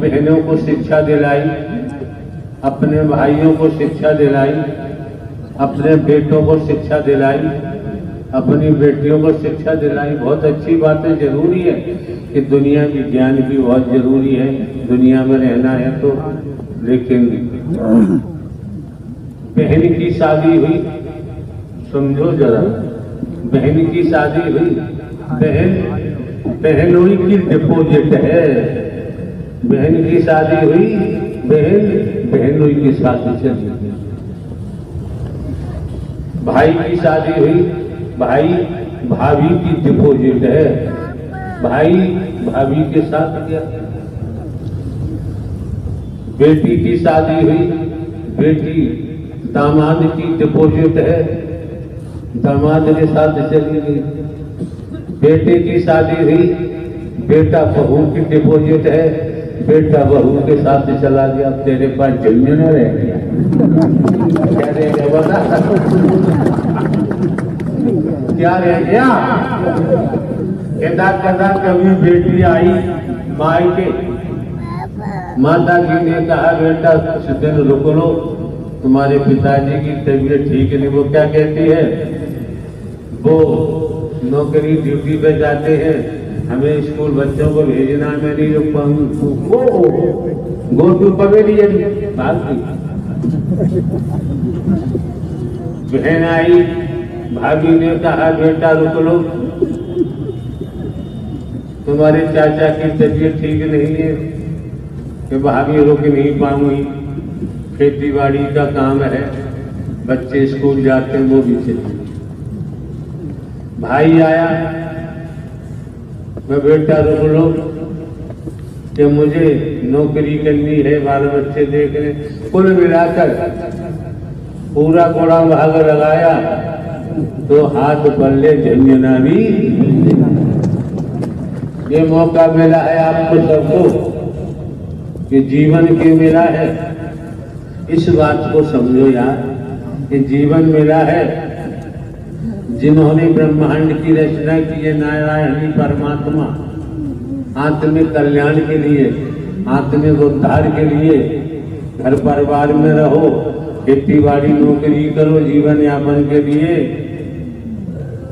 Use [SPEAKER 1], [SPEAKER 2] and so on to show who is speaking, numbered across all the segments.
[SPEAKER 1] बहनों को शिक्षा दिलाई, अपने भाइयों को शिक्षा दिलाई, अपने बेटों को शिक्षा दिलाई, अपनी बेटियों को शिक्षा दिलाई। बहुत अच्छी बात है, जरूरी है कि दुनिया में ज्ञान भी बहुत जरूरी है, दुनिया में रहना है तो। लेकिन बहन की शादी हुई, समझो जरा, बहन की शादी हुई, बहनोई की डिपोजिट है। बहन की शादी हुई, बहनोई की शादी चली। भाई की शादी हुई, भाई भाभी की डिपोजिट है, भाई भाभी के साथ गया। बेटी की शादी हुई, बेटी दामाद की डिपोजिट है, दामाद के साथ चली गई। बेटे की शादी हुई, बेटा बहू की डिपोजिट है, बेटा बहू के साथ चला गया। तेरे पास जमीन न रह गया, क्या रह गया बता, क्या रह गया? कदा कदा कभी बेटी आई मायके, माता जी ने कहा बेटा कुछ दिन रुक लो, तुम्हारे पिताजी की तबीयत ठीक नहीं। वो क्या कहती है, वो नौकरी ड्यूटी पे जाते हैं, हमें स्कूल बच्चों को भेजना, मैं नहीं रुक पाऊंगी। गो टू पवेलियन भागी। बहन आई, भाभी ने कहा बेटा रुक लो, तुम्हारे चाचा की तबीयत ठीक नहीं है। कि भाभी रुक नहीं पाऊंगी, खेती बाड़ी का काम है, बच्चे स्कूल जाते हैं, वो भी चले। भाई आया, मैं बेटा रुक लो कि मुझे नौकरी करनी है, बाल बच्चे देखने। कुल मिलाकर पूरा कोड़ा भाग लगाया तो हाथ पल्ले झंझना भी। ये मौका मिला है आपको सबको कि जीवन क्यों मिला है, इस बात को समझो यार कि जीवन मिला है। जिन्होंने ब्रह्मांड की रचना की है, नारायणी परमात्मा, आत्मिक कल्याण के लिए, आत्मिक उद्धार के लिए, घर परिवार में रहो, खेती बाड़ी नौकरी करो, जीवन यापन के लिए,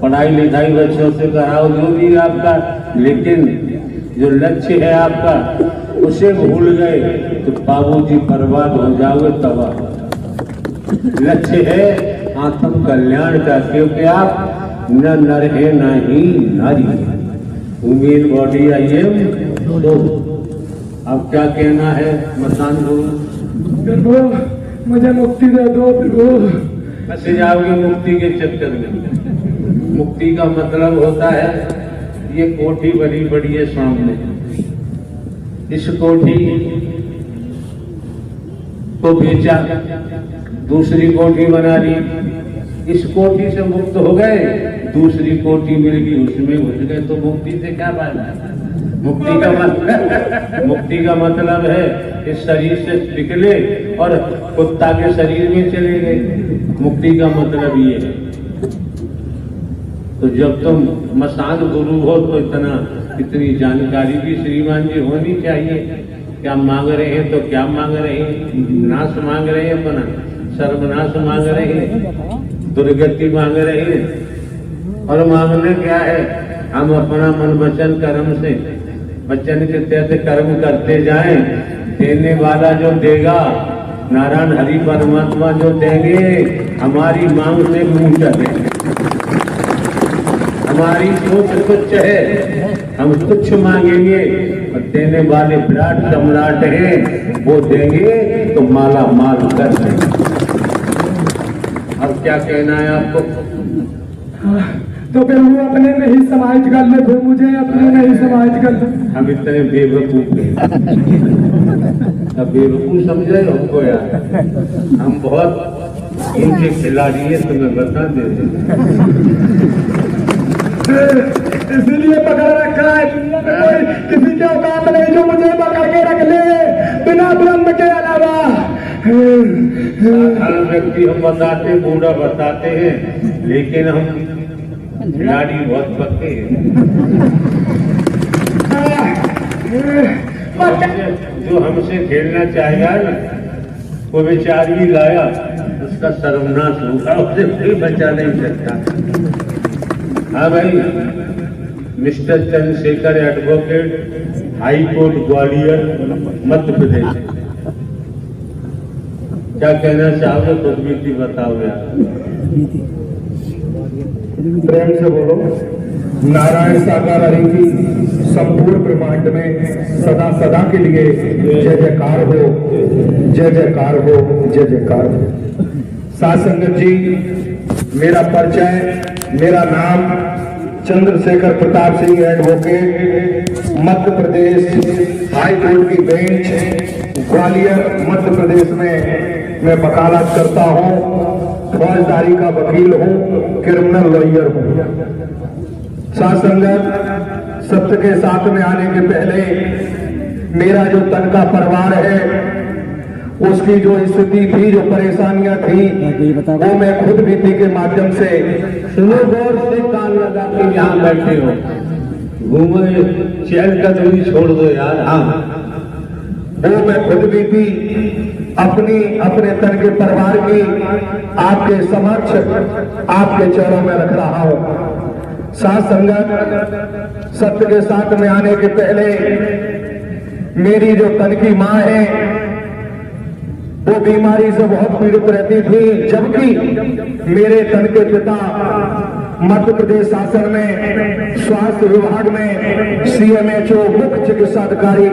[SPEAKER 1] पढ़ाई लिखाई बच्चों से कराओ, जो भी आपका, लेकिन जो लक्ष्य है आपका उसे भूल गए तो बाबूजी बर्बाद हो जाओगे, तबाह। लक्ष्य है आत्म कल्याण का, क्योंकि आप न नर है न ही नारी। Women body I am. तो अब क्या कहना है मसान गुरु?
[SPEAKER 2] मुझे मुक्ति दे दो प्रभु।
[SPEAKER 1] फंसे जाओगे मुक्ति के चक्कर में। मुक्ति का मतलब होता है, ये कोठी बड़ी बड़ी है सामने, इस कोठी को बेचा, दूसरी कोठी बना ली, इस कोठी से मुक्त हो गए, दूसरी कोठी मिल गई, उसमें घुस गए, तो मुक्ति से क्या फायदा? मुक्ति का मतलब है इस शरीर से निकले और कुत्ता के शरीर में चले गए। मुक्ति का मतलब ये है। तो जब तुम मसान गुरु हो तो इतनी जानकारी भी श्रीमान जी होनी चाहिए। क्या मांग रहे हैं तो क्या मांग रहे हैं? नाश मांग रहे हैं, अपना सर्वनाश मांग रहे हैं, दुर्गति मांग रहे हैं। और मांगना क्या है? हम अपना मन वचन कर्म से, वचन के तहत कर्म करते जाएं, देने वाला जो देगा, नारायण हरि परमात्मा जो देंगे, हमारी मांग से मुंह चलेंगे। हमारी सोच तुच्छ है, हम तुच्छ मांगेंगे, और देने वाले विराट सम्राट हैं, वो देंगे तो माला माल कर देंगे। अब क्या कहना है आपको?
[SPEAKER 2] तो फिर वो अपने में ही समाज कर ले, फिर मुझे अपने में ही समाज कर ले।
[SPEAKER 1] हम इतने बेवकूफ हैं, अब बेवकूफ समझे हमको यार? हम बहुत इनके खिलाड़ी है, तुम्हें बता दे।
[SPEAKER 2] इसलिए पकड़ रखा है, दुनिया में कोई किसी के औकात नहीं जो मुझे पकड़ के रख ले बिना ब्रह्म के अलावा।
[SPEAKER 1] साधारण व्यक्ति हम बताते, बूढ़ा बताते हैं, लेकिन हम खिलाड़ी बहुत पक्के हैं। जो हमसे खेलना चाहेगा ना, वो विचार भी लाया, उसका सर्वनाश होगा, उसे कोई बचा नहीं सकता। हाँ भाई, mister Chandrashekhar advocate, high court Gwalior, Madhya Pradesh. क्या कहना चाहोगे? खुद भी बताओ यार।
[SPEAKER 2] प्रेम से बोलो। नारायण साकार हरि की संपूर्ण ब्रह्मांड में सदा सदा के लिए जय जयकार हो, जय जयकार हो, जय जयकार हो। साथ संगत जी, मेरा परिचय, मेरा नाम Chandrashekhar Pratap Singh advocate, Madhya Pradesh high court की बेंच ग्वालियर मध्य प्रदेश में मैं वकालत करता हूँ। फौजदारी का वकील हूँ, क्रिमिनल लॉयर हूँ। साथ संगत, सत्य के साथ में आने के पहले मेरा जो तन का परिवार है, उसकी जो स्थिति थी, जो परेशानियां थी, वो मैं खुद बीती के माध्यम से,
[SPEAKER 1] सुनो गौर से, कान लगा के यहाँ बैठे हो, घूमे चैन का दूरी छोड़ दो यार। हाँ,
[SPEAKER 2] वो मैं खुद बीती अपने तन के परिवार की आपके समक्ष, आपके चरणों में रख रहा हूं। साथ संगत, सत्य के साथ में आने के पहले मेरी जो तन की मां है, वो बीमारी से बहुत पीड़ित रहती थी, जबकि मेरे तन के पिता मध्य प्रदेश शासन में स्वास्थ्य विभाग में CMHO मुख्य चिकित्सा अधिकारी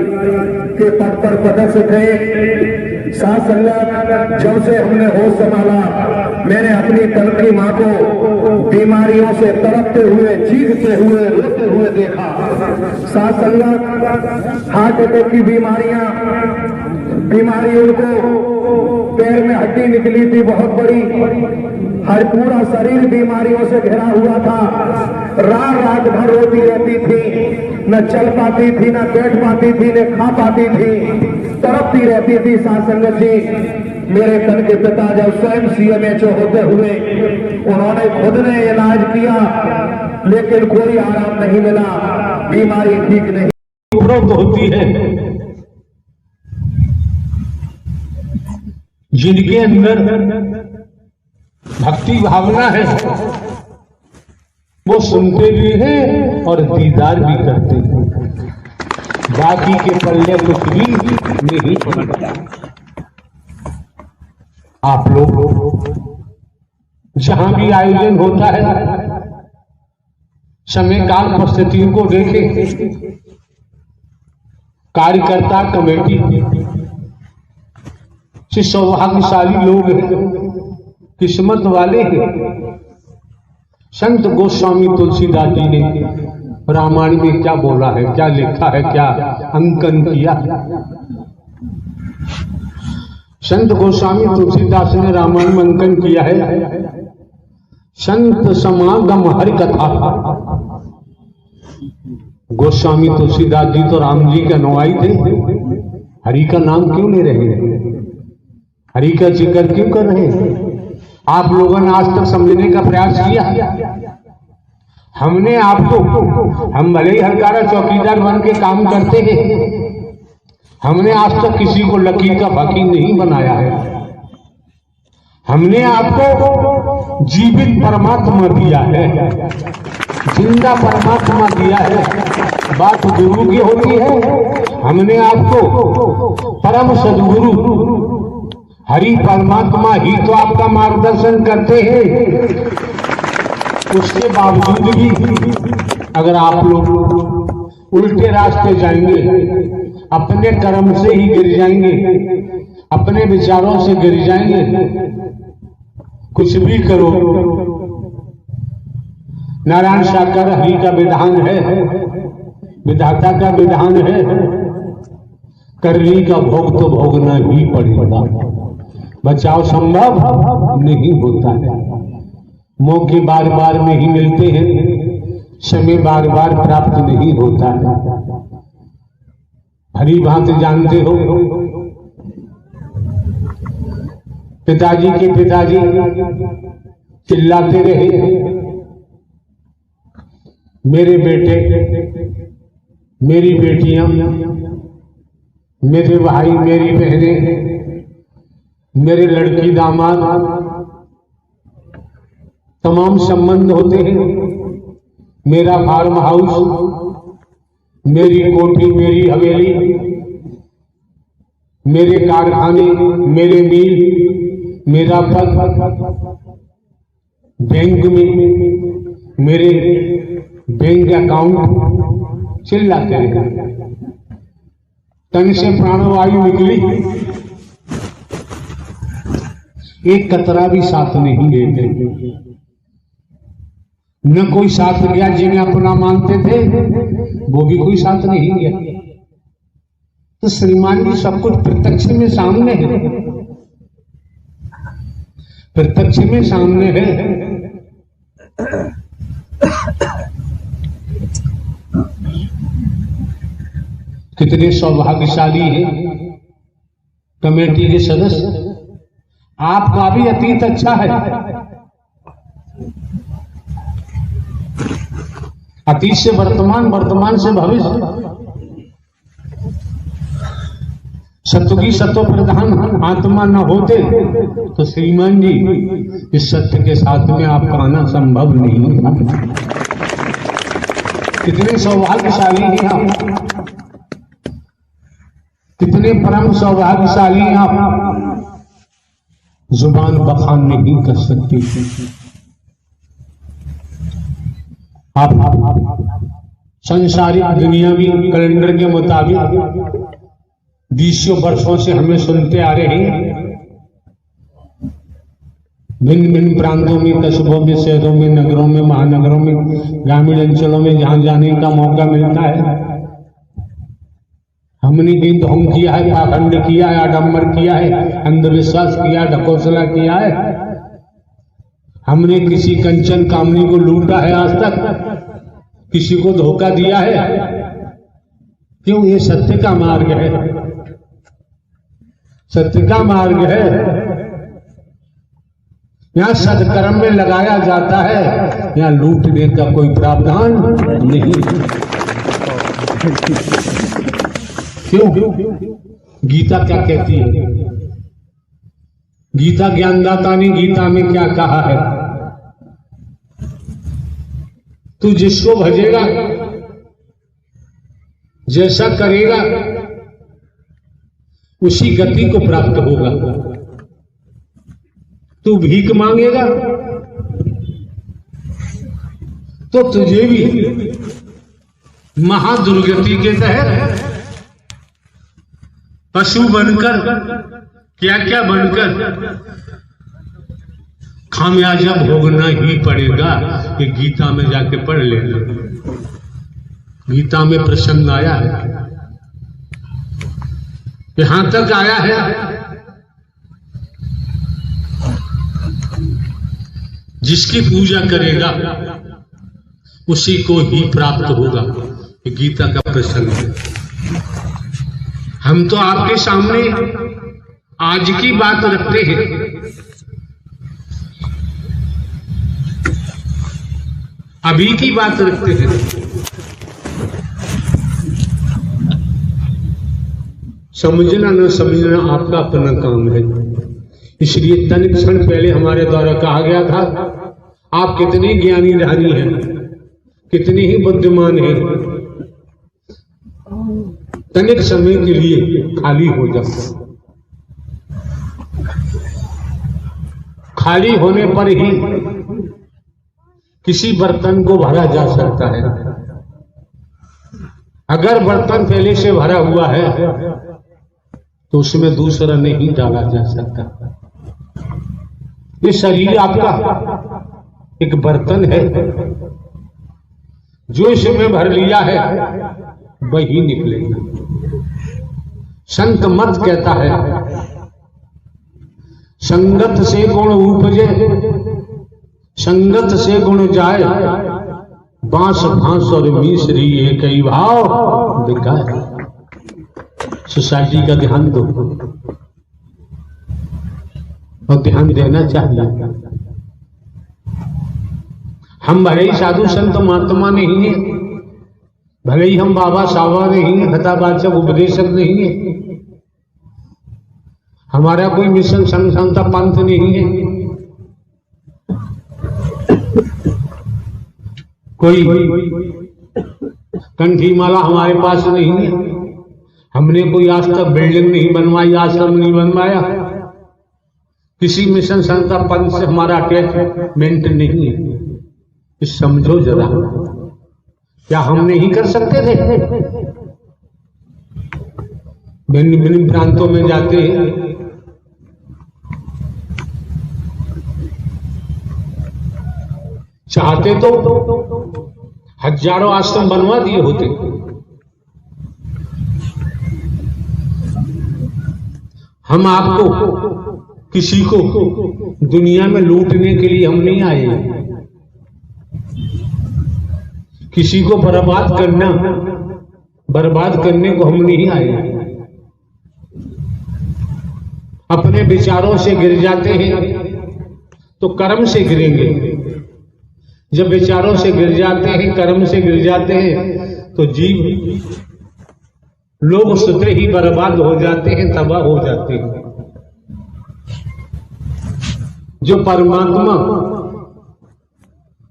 [SPEAKER 2] के पद पर पदस्थ थे। साथ संगत, जब से हमने होश संभाला, मैंने अपनी तन की मां को बीमारियों से तड़पते हुए, चीखते हुए, रोते हुए देखा। साथ संगत, हार्ट अटैक की बीमारी उनको, पैर में हड्डी निकली थी बहुत बड़ी, हर पूरा शरीर बीमारियों से घिरा हुआ था। रात भर रोती रहती थी, न चल पाती थी, न बैठ पाती थी, न खा पाती थी, तड़पती रहती थी। साथ संगत जी, मेरे तन के पिता जब स्वयं CMHO होते हुए उन्होंने खुद ने इलाज किया, लेकिन कोई आराम नहीं मिला, बीमारी ठीक नहीं।
[SPEAKER 1] उपरोक्त होती है जिनके अंदर भक्ति भावना है, वो सुनते भी हैं और दीदार भी करते हैं। बाकी के पल्ले कुछ भी नहीं पड़ता। आप लोग जहां भी आयोजन होता है, समय काल परिस्थितियों को देखें, कार्यकर्ता कमेटी से सौभाग्यशाली लोग हैं, किस्मत वाले हैं। संत गोस्वामी तुलसीदास जी ने रामायण में क्या बोला है, क्या लिखा है, क्या अंकन किया। संत गोस्वामी तुलसीदास ने रामायण में अंकन किया है, संत समागम हरि कथा। गोस्वामी तुलसीदास जी तो राम जी के अनुयायी थे, हरि का नाम क्यों ले रहे हैं, हरि का जिक्र क्यों कर रहे हैं? आप लोगों ने आज तक समझने का प्रयास किया? हमने आपको, हम भले ही हरकारा चौकीदार बन के काम करते हैं, हमने आज तक किसी को लकीर का फकीर नहीं बनाया है। हमने आपको जीवित परमात्मा दिया है, जिंदा परमात्मा दिया है। बात गुरु की होती है, हमने आपको परम सदगुरु हरि परमात्मा ही तो आपका मार्गदर्शन करते हैं। उसके बावजूद भी अगर आप लोग उल्टे रास्ते जाएंगे, अपने कर्म से ही गिर जाएंगे, अपने विचारों से गिर जाएंगे, कुछ भी करो, नारायण साकार हरि का विधान है, विधाता का विधान है, करनी का भोग तो भोगना ही पड़ेगा। बचाव संभव नहीं होता है। मौके बार बार नहीं मिलते हैं, समय बार बार प्राप्त नहीं होता है। भली भांति जानते हो, पिताजी के पिताजी चिल्लाते रहे, मेरे बेटे मेरी बेटियां मेरे भाई, मेरी बहनें, मेरे लड़की दामाद, तमाम संबंध होते हैं। मेरा फार्म हाउस, मेरी कोठी, मेरी हवेली, मेरे कारखाने, मेरे मिल, मेरा पद, बैंक में मेरे बैंक अकाउंट चिल्लाते रहे। तन से प्राणवायु निकली, एक कतरा भी साथ नहीं लेते। न कोई साथ गया, जिन्हें अपना मानते थे वो भी कोई साथ नहीं गया। तो श्रीमान जी सब कुछ प्रत्यक्ष में सामने है, प्रत्यक्ष में सामने है। कितने सौभाग्यशाली हैं कमेटी के सदस्य। आपका भी अतीत अच्छा है, अतीत से वर्तमान, वर्तमान से भविष्य। सत्य की सत्व प्रधान आत्मा न होते तो श्रीमान जी इस सत्य के साथ में आपका आना संभव नहीं था। कितने सौभाग्यशाली हैं आप, कितने परम सौभाग्यशाली हैं आप। जुबान बखान नहीं कर सकती। आप संसारिक दुनियावी कैलेंडर के मुताबिक 20 वर्षों से हमें सुनते आ रहे हैं। भिन्न भिन्न प्रांतों में, कस्बों में, शहरों में, नगरों में, महानगरों में, ग्रामीण अंचलों में जहां जाने का मौका मिलता है, हमने कहीं ढोंग किया है, पाखंड किया है, आडंबर किया है, अंधविश्वास किया, ढकोसला किया है। हमने किसी कंचन कामनी को लूटा है आज तक, किसी को धोखा दिया है। क्यों? ये सत्य का मार्ग है, सत्य का मार्ग है। यहां सत्कर्म में लगाया जाता है, यहां लूटने का कोई प्रावधान नहीं। क्यों? गीता क्या कहती है? गीता ज्ञानदाता ने गीता में क्या कहा है? तू जिसको भजेगा, जैसा करेगा, उसी गति को प्राप्त होगा। तू भीख मांगेगा तो तुझे भी महादुर्गति के तहत पशु बनकर, क्या क्या बनकर खामियाजा भोगना ही पड़ेगा। ये गीता में जाके पढ़ लेना। गीता में प्रसंग आया है, यहां तक आया है। जिसकी पूजा करेगा उसी को ही प्राप्त होगा। ये गीता का प्रसंग है। हम तो आपके सामने आज की बात रखते हैं। अभी की बात रखते हैं। समझना न समझना आपका अपना काम है। इसलिए तनिक क्षण पहले हमारे द्वारा कहा गया था, आप कितने ज्ञानी ध्यानी हैं, कितने ही बुद्धिमान हैं, तनिक समय के लिए खाली हो जाओ। खाली होने पर ही किसी बर्तन को भरा जा सकता है। अगर बर्तन पहले से भरा हुआ है तो उसमें दूसरा नहीं डाला जा सकता। ये शरीर आपका एक बर्तन है, जो इसमें भर लिया है वही निकलेगा। संत मत कहता है, संगत से गुण उपजे, संगत से गुण जाए, बांस भांस और मिश्री एक ही भाव दिखाए। सोसाइटी का ध्यान दो और ध्यान देना चाहिए। हम भले ही साधु संत महात्मा नहीं है, भले ही हम बाबा सावा नहीं है, कथावाचक उपदेशक नहीं है, हमारा कोई मिशन संघ संस्था पंथ नहीं है, कोई कंठी माला हमारे पास नहीं है, हमने कोई आज तक बिल्डिंग नहीं बनवाई, आश्रम नहीं बनवाया, किसी मिशन संस्था पंथ से हमारा अटैचमेंट नहीं है। इस समझो जरा, क्या हम नहीं कर सकते थे? भिन्न भिन्न प्रांतों में जाते हैं, चाहते तो हजारों आश्रम बनवा दिए होते। हम आपको किसी को दुनिया में लूटने के लिए हम नहीं आए, किसी को बर्बाद करने को हम नहीं आए। अपने विचारों से गिर जाते हैं तो कर्म से गिरेंगे, जब विचारों से गिर जाते हैं, कर्म से गिर जाते हैं तो जीव लोग स्वतः ही बर्बाद हो जाते हैं, तबाह हो जाते हैं। जो परमात्मा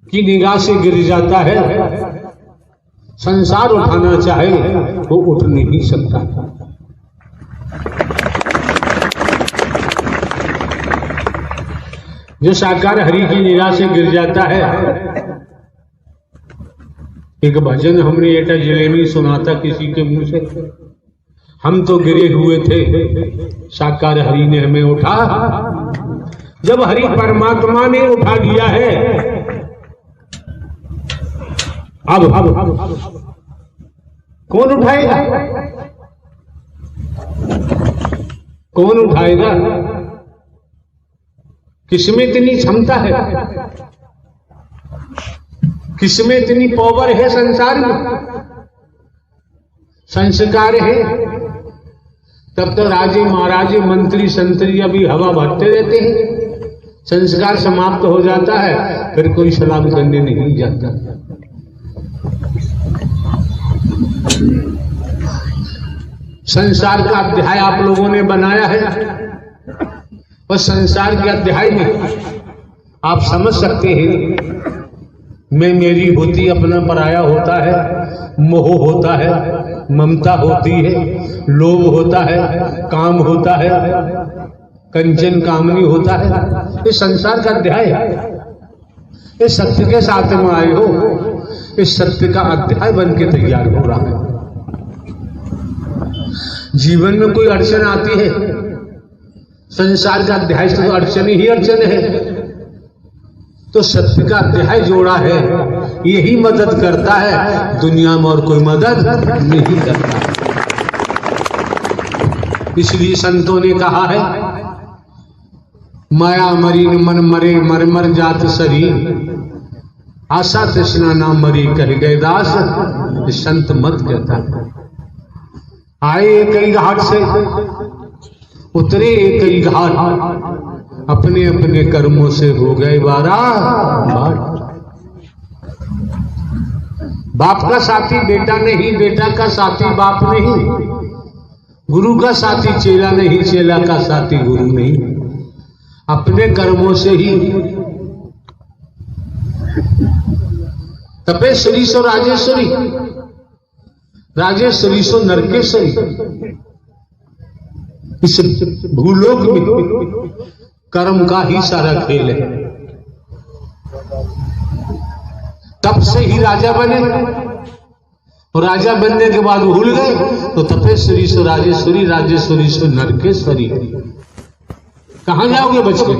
[SPEAKER 1] की निगाह से गिर जाता है, संसार उठाना चाहे वो उठ नहीं सकता। जो साकार हरि की निगाह से गिर जाता है, एक भजन हमने एटा जिले में सुना था किसी के मुंह से, हम तो गिरे हुए थे, साकार हरि ने हमें उठा। जब हरि परमात्मा ने उठा लिया है, अब कौन उठाएगा? कौन उठाएगा? किसमें इतनी क्षमता है, किसमें इतनी पावर है? संसार में संस्कार है, तब तो राजे महाराजे मंत्री संतरी अभी हवा भरते रहते हैं। संस्कार समाप्त हो जाता है, फिर कोई सलाम करने नहीं जाता। संसार का अध्याय आप लोगों ने बनाया है, और संसार के अध्याय में आप समझ सकते हैं, मैं मेरी होती, अपना पराया होता है, मोह होता है, ममता होती है, लोभ होता है, काम होता है, कंचन कामनी होता है। इस संसार का अध्याय है। इस सत्य के साथ में आए हो, इस सत्य का अध्याय बन के तैयार हो रहा है। जीवन में कोई अड़चन आती है, संसार का अध्याय से तो अड़चन ही अड़चन है, तो सत्य का अध्याय जोड़ा है, यही मदद करता है, दुनिया में और कोई मदद नहीं करता। इसलिए संतों ने कहा है, माया मरीन मन मरे, मर मर जात शरीर, आशा तृष्णा ना मरी, कह गए दास, संत मत कहता। आए कई घाट से, उतरे कई घाट, अपने अपने कर्मों से हो गए बारह। बाप का साथी बेटा नहीं, बेटा का साथी बाप नहीं, गुरु का साथी चेला नहीं, चेला का साथी गुरु नहीं, अपने कर्मों से ही। तपेश्वरी सो राजेश्वरी, राजेश्वरी सो नरकेश्वरी। इस भूलोक में कर्म का ही सारा खेल है। तप से ही राजा बने, और राजा बनने के बाद भूल गए, तो तपेश्वरी सो राजेश्वरी, राजेश्वरी सो नरकेश्वरी। कहां जाओगे बच के?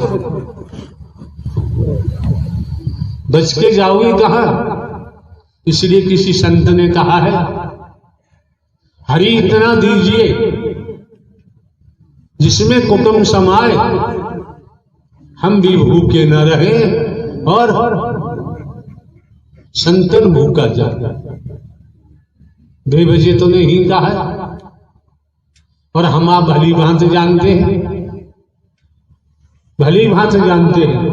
[SPEAKER 1] बच के जाओगे कहां? इसलिए किसी संत ने कहा है, हरि इतना दीजिए जिसमें कुटुंब समाए, हम भी भूखे न रहे और संतन भूखा जाए। बेवजह तो नहीं कहा है, और हम आप भली भांति जानते हैं, भली भांति जानते हैं,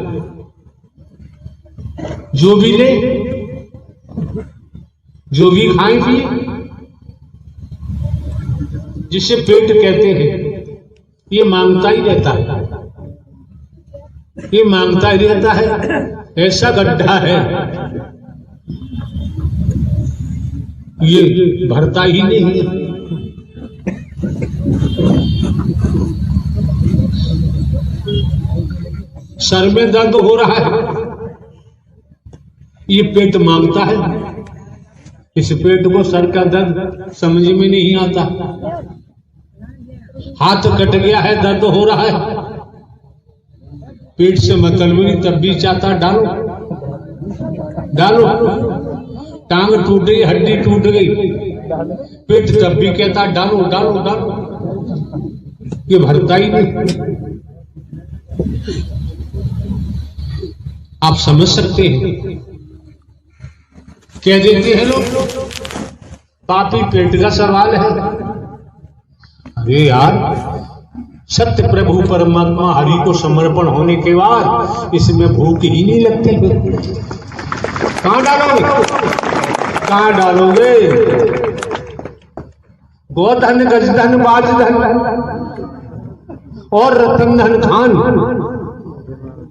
[SPEAKER 1] जो भी ले, जो भी खाए पिए, जिसे पेट कहते हैं, ये मांगता ही रहता है, ये मांगता ही रहता है। ऐसा गड्ढा है ये भरता ही नहीं है। सर में दर्द हो रहा है, ये पेट मांगता है। इस पेट को सर का दर्द समझ में नहीं आता। हाथ कट गया है, दर्द हो रहा है, पेट से मतलब नहीं, तब भी चाहता डालो डालो। टांग टूट गई, हड्डी टूट गई, पेट तब भी कहता डालो डालो डालो। ये भरता ही नहीं। आप समझ सकते हैं, कह देते हैं लोग पापी पेट का सवाल है। अरे यार, सत्य प्रभु परमात्मा हरि को समर्पण होने के बाद इसमें भूख ही नहीं लगती। कहां डालोगे, कहां डालोगे? गोधन, गजधन, बाजधन और रतन धन खान,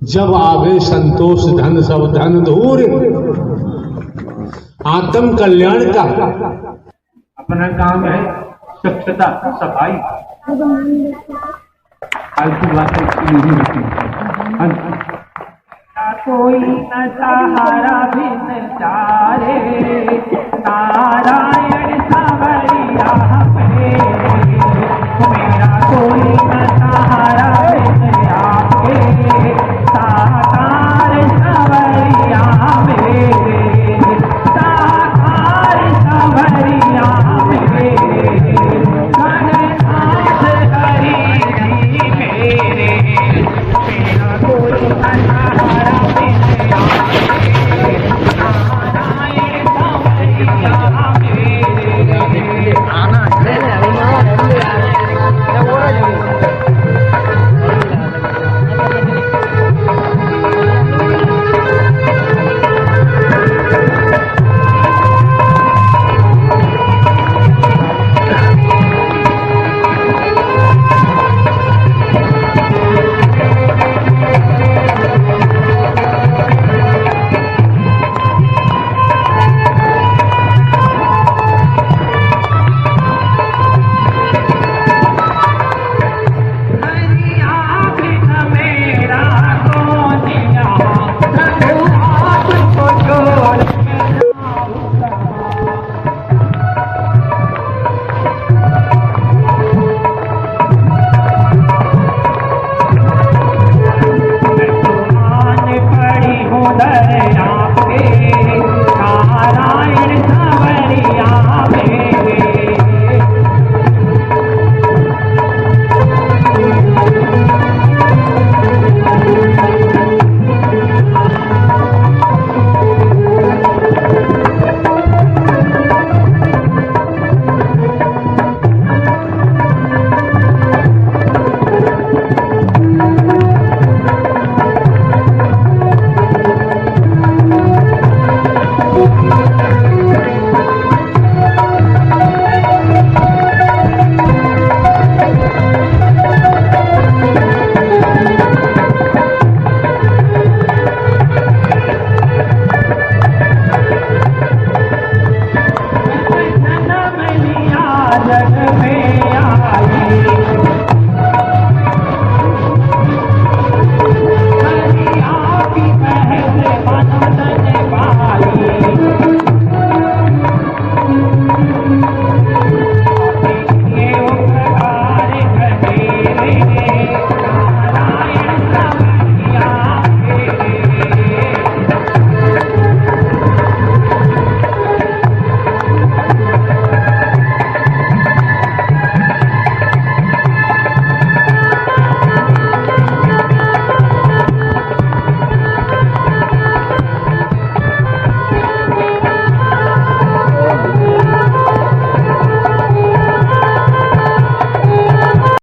[SPEAKER 1] जब आवे संतोष धन सब धन धूर। आत्म कल्याण का अपना काम है स्वच्छता, सफाई। फालतू बातें नहीं होती। कोई न सहारा बिन चारे, नारायण सावरिया।